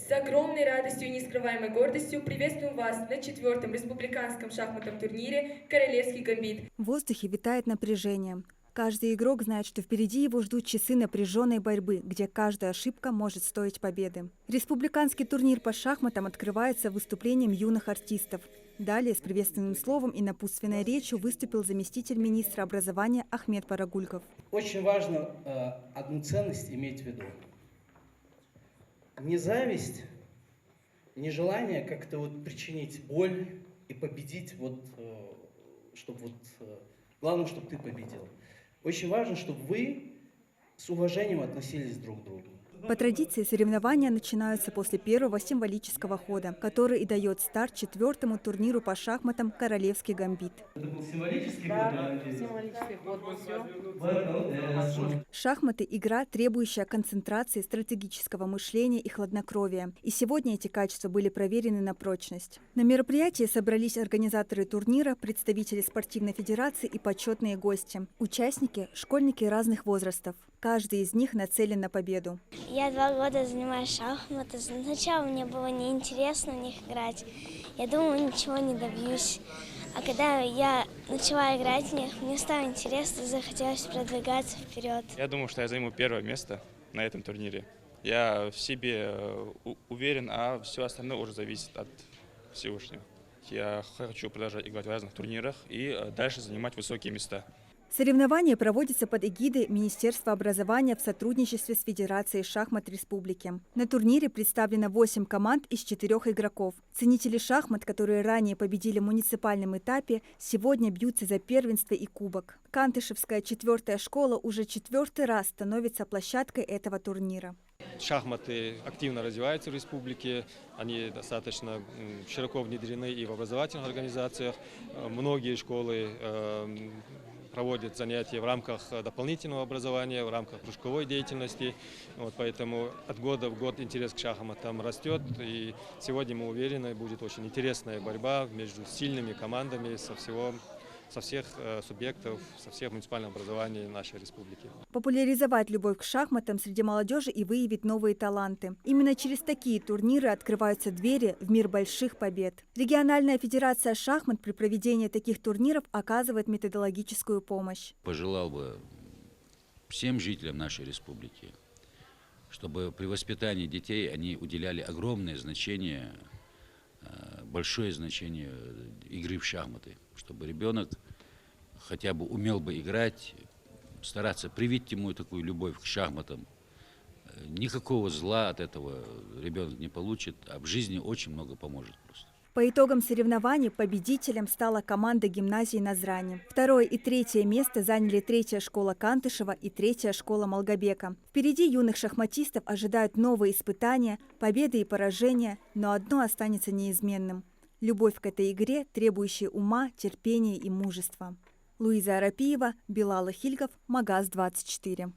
С огромной радостью и нескрываемой гордостью приветствуем вас на 4-м республиканском шахматном турнире «Королевский гамбит». В воздухе витает напряжение. Каждый игрок знает, что впереди его ждут часы напряженной борьбы, где каждая ошибка может стоить победы. Республиканский турнир по шахматам открывается выступлением юных артистов. Далее с приветственным словом и напутственной речью выступил заместитель министра образования Ахмед Парагульков. Очень важно одну ценность иметь в виду. Не зависть, не желание как-то причинить боль и победить, главное, чтобы ты победил. Очень важно, чтобы вы с уважением относились друг к другу. По традиции соревнования начинаются после первого символического хода, который и дает старт 4-му турниру по шахматам «Королевский гамбит». Это был символический ход? Да, символический ход, все. Шахматы – игра, требующая концентрации, стратегического мышления и хладнокровия. И сегодня эти качества были проверены на прочность. На мероприятии собрались организаторы турнира, представители спортивной федерации и почетные гости. Участники – школьники разных возрастов. Каждый из них нацелен на победу. Я 2 года занимаюсь шахматами. Сначала мне было неинтересно в них играть. Я думала, ничего не добьюсь. А когда я начала играть в них, мне стало интересно и захотелось продвигаться вперед. Я думаю, что я займу первое место на этом турнире. Я в себе уверен, а все остальное уже зависит от Всевышнего. Я хочу продолжать играть в разных турнирах и дальше занимать высокие места. Соревнования проводятся под эгидой Министерства образования в сотрудничестве с Федерацией шахмат Республики. На турнире представлено 8 команд из 4 игроков. Ценители шахмат, которые ранее победили в муниципальном этапе, сегодня бьются за первенство и кубок. Кантышевская 4-я школа уже 4-й раз становится площадкой этого турнира. Шахматы активно развиваются в республике, они достаточно широко внедрены и в образовательных организациях. Многие школы проводят занятия в рамках дополнительного образования, в рамках кружковой деятельности. Поэтому от года в год интерес к шахматам растет. И сегодня мы уверены, будет очень интересная борьба между сильными командами со всех субъектов, со всех муниципальных образований нашей республики. Популяризовать любовь к шахматам среди молодежи и выявить новые таланты. Именно через такие турниры открываются двери в мир больших побед. Региональная федерация шахмат при проведении таких турниров оказывает методологическую помощь. Пожелал бы всем жителям нашей республики, чтобы при воспитании детей они уделяли огромное значение, большое значение игры в шахматы, чтобы ребенок хотя бы умел бы играть, стараться привить ему такую любовь к шахматам. Никакого зла от этого ребенок не получит, а в жизни очень много поможет просто. По итогам соревнований победителем стала команда гимназии Назрани. 2-е и 3-е место заняли 3-я школа Кантышева и 3-я школа Малгобека. Впереди юных шахматистов ожидают новые испытания, победы и поражения, но одно останется неизменным – любовь к этой игре, требующая ума, терпения и мужества. Луиза Арапиева, Билал Хильгов, Магаз 24.